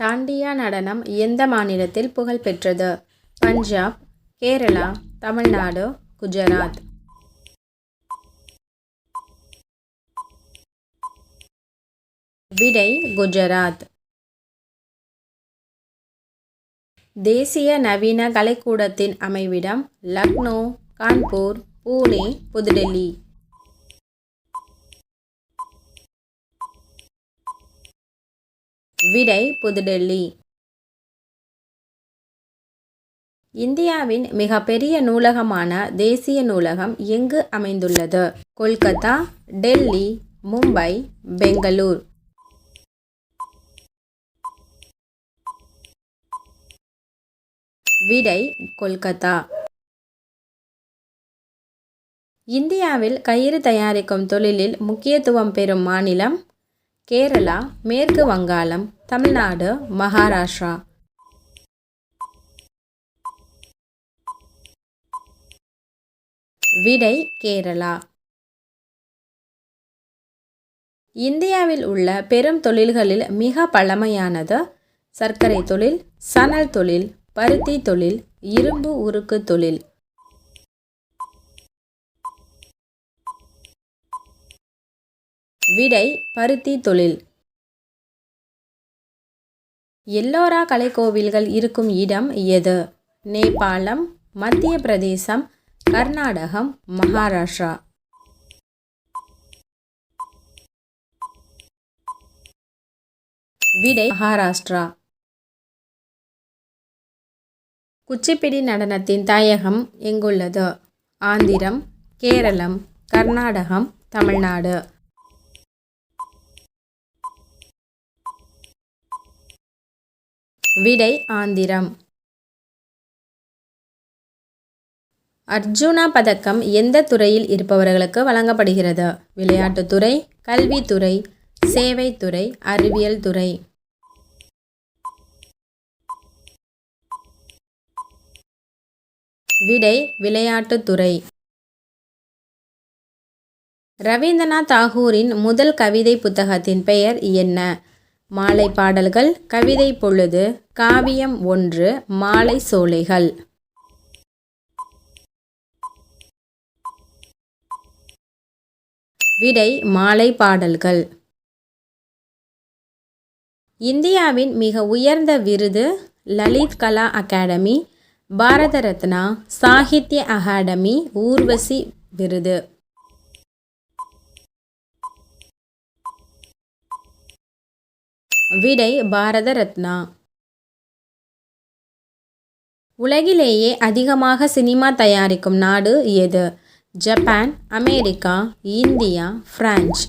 டாண்டியா நடனம் எந்த மாநிலத்தில் புகழ்பெற்றது? பஞ்சாப், கேரளா, தமிழ்நாடு, குஜராத். விடை குஜராத். தேசிய நவீன கலைக்கூடத்தின் அமைவிடம் லக்னோ, கான்பூர், புனே, புதுடெல்லி. விடை புதுடெல்லி. இந்தியாவின் மிகப்பெரிய நூலகமான தேசிய நூலகம் எங்கு அமைந்துள்ளது? கொல்கத்தா, டெல்லி, மும்பை, பெங்களூர். விடை கொல்கத்தா. இந்தியாவில் கயிறு தயாரிக்கும் தொழிலில் முக்கியத்துவம் பெறும் மாநிலம் கேரளா, மேற்கு வங்காளம், தமிழ்நாடு, மகாராஷ்டிரா. விடை கேரளா. இந்தியாவில் உள்ள பெரும் தொழில்களில் மிக பழமையானது சர்க்கரை தொழில், சணல் தொழில், பருத்தி தொழில், இரும்பு உருக்கு தொழில். விடை பருத்தி தொழில். எல்லோரா கலைக்கோவில்கள் இருக்கும் இடம் எது? நேபாளம், மத்திய பிரதேசம், கர்நாடகம், மகாராஷ்டிரா. விடை மகாராஷ்டிரா. குச்சிப்பிடி நடனத்தின் தாயகம் எங்குள்ளது? ஆந்திரம், கேரளம், கர்நாடகம், தமிழ்நாடு. விடை ஆந்திரம். அர்ஜுனா பதக்கம் எந்த துறையில் இருப்பவர்களுக்கு வழங்கப்படுகிறது? விளையாட்டுத்துறை, கல்வித்துறை, சேவைத்துறை, அறிவியல் துறை. விடை விளையாட்டுத்துறை. ரவீந்திரநாத் தாகூரின் முதல் கவிதை புத்தகத்தின் பெயர் என்ன? மாலை பாடல்கள், கவிதை பொழுது, காவியம் 1, மாலை சோலைகள். விடை மாலை பாடல்கள். இந்தியாவின் மிக உயர்ந்த விருது லலித் கலா அகாடமி, பாரத ரத்னா, சாகித்ய அகாடமி, ஊர்வசி விருது. விடை பாரத ரத்னா. உலகிலேயே அதிகமாக சினிமா தயாரிக்கும் நாடு எது? Japan, America, India, France.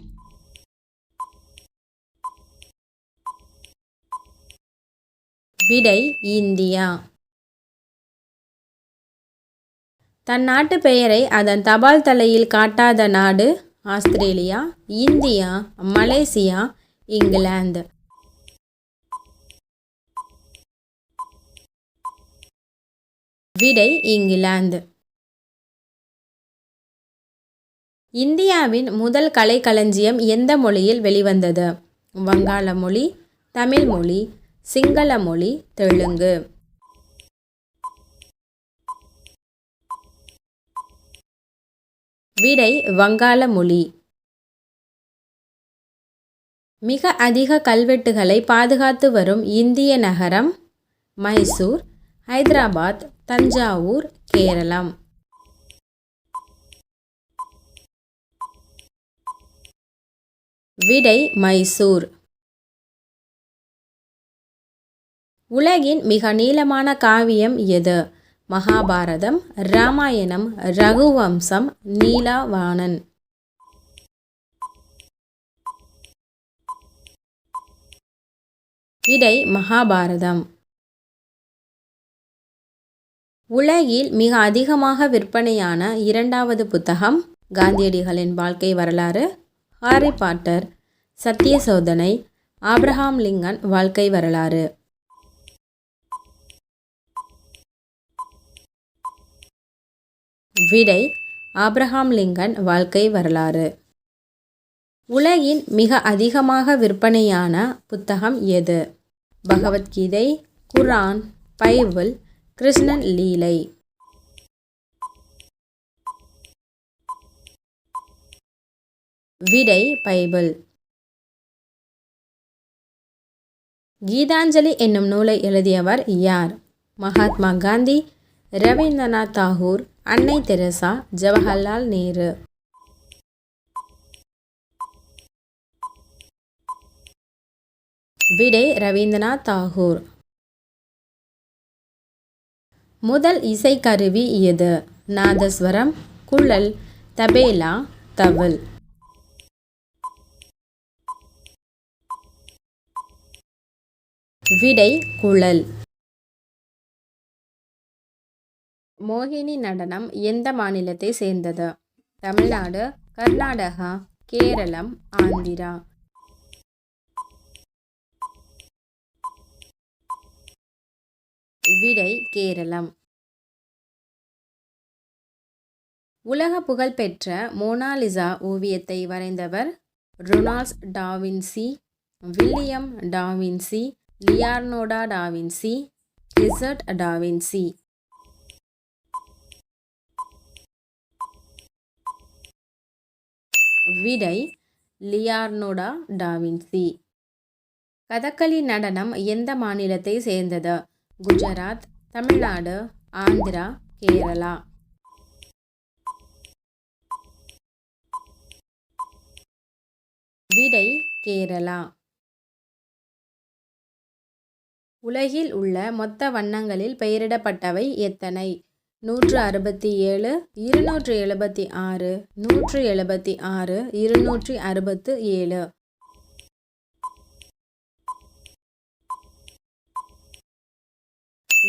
விடை இந்தியா. தன் நாட்டு பெயரை அதன் தபால் தலையில் காட்டாத நாடு ஆஸ்திரேலியா, இந்தியா, மலேசியா, இங்கிலாந்து. விடை இங்கிலாந்து. இந்தியாவின் முதல் கலைக்களஞ்சியம் எந்த மொழியில் வெளிவந்தது? வங்காள மொழி, தமிழ் மொழி, சிங்கள மொழி, தெலுங்கு. விடை வங்காள மொழி. மிக அதிக கல்வெட்டுகளை பாதுகாத்து வரும் இந்திய நகரம் மைசூர், ஹைதராபாத், தஞ்சாவூர், கேரளம். விடை மைசூர். உலகின் மிக நீளமான காவியம் எது? மகாபாரதம், ராமாயணம், ரகுவம்சம், நீலாவாணன். விடை மகாபாரதம். உலகில் மிக அதிகமாக விற்பனையான இரண்டாவது புத்தகம் காந்தியடிகளின் வாழ்க்கை வரலாறு, ஹாரி பாட்டர், சத்திய சோதனை, ஆப்ரஹாம் லிங்கன் வாழ்க்கை வரலாறு. விடை ஆப்ரஹாம் லிங்கன் வாழ்க்கை வரலாறு. உலகின் மிக அதிகமாக விற்பனையான புத்தகம் எது? பகவத்கீதை, குர்ஆன், பைபிள், கிருஷ்ணன் லீலை. விடை பைபிள். கீதாஞ்சலி என்னும் நூலை எழுதியவர் யார்? மகாத்மா காந்தி, ரவீந்திரநாத் தாகூர், அன்னை தெரசா, ஜவஹர்லால் நேரு. விடை ரவீந்திரநாத் தாகூர். முதல் இசைக்கருவி எது? நாதஸ்வரம், குழல், தபேலா, தவில். விடை குழல். மோகினி நடனம் எந்த மாநிலத்தை சேர்ந்தது? தமிழ்நாடு, கர்நாடகா, கேரளம், ஆந்திரா. விடை கேரளம். உலக புகழ்பெற்ற மோனாலிசா ஓவியத்தை வரைந்தவர் Ronald da Vinci, William da Vinci, Leonardo da Vinci, Richard da Vinci. விடை லியோனார்டோ டாவின்சி. கதகளி நடனம் எந்த மாநிலத்தை சேர்ந்தது? குஜராத், தமிழ்நாடு, ஆந்திரா, கேரளா. விடை கேரளா. உலகில் உள்ள மொத்த வண்ணங்களில் பெயரிடப்பட்டவை எத்தனை? 167, 276, 176, 267.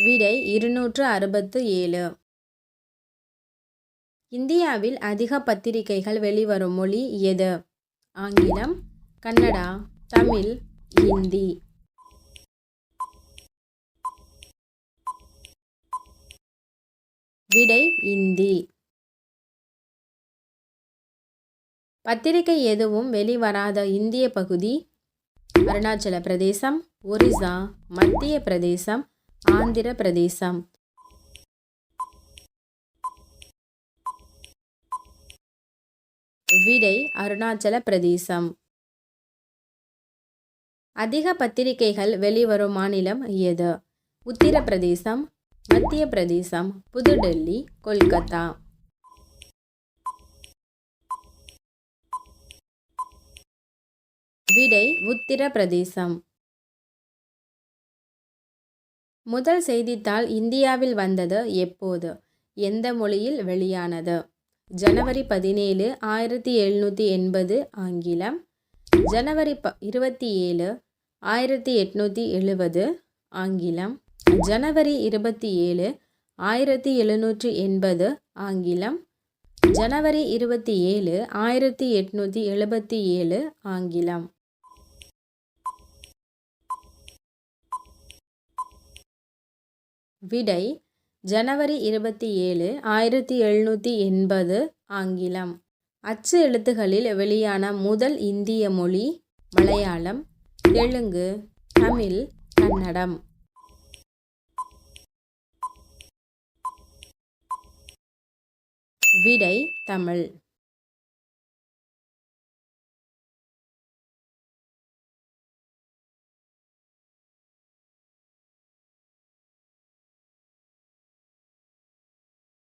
விடை 267. இந்தியாவில் அதிக பத்திரிகைகள் வெளிவரும் மொழி எது? ஆங்கிலம், கன்னடா, தமிழ், இந்தி. விடை இந்தி. பத்திரிகை எதுவும் வெளிவராத இந்திய பகுதி? அருணாச்சல பிரதேசம், ஒரிசா, மத்திய பிரதேசம், ஆந்திர பிரதேசம். விடை அருணாச்சல பிரதேசம். அதிக பத்திரிகைகள் வெளிவரும் மாநிலம் எது? உத்தரப்பிரதேசம், மத்திய பிரதேசம், புதுடெல்லி, கொல்கத்தா. விடை உத்தரப்பிரதேசம். முதல் செய்தித்தாள் இந்தியாவில் வந்தது எப்போது? எந்த மொழியில் வெளியானது? ஜனவரி 17, 1780 ஆங்கிலம். ஜனவரி 27, 1870 ஆங்கிலம். ஜனவரி 27, 1780 ஆங்கிலம். ஜனவரி 27, 1877 ஆங்கிலம். விடை ஜனவரி 27, 1780 ஆங்கிலம். அச்சு எழுத்துகளில் வெளியான முதல் இந்திய மொழி? மலையாளம், தெலுங்கு, தமிழ், கன்னடம். விடை தமிழ்.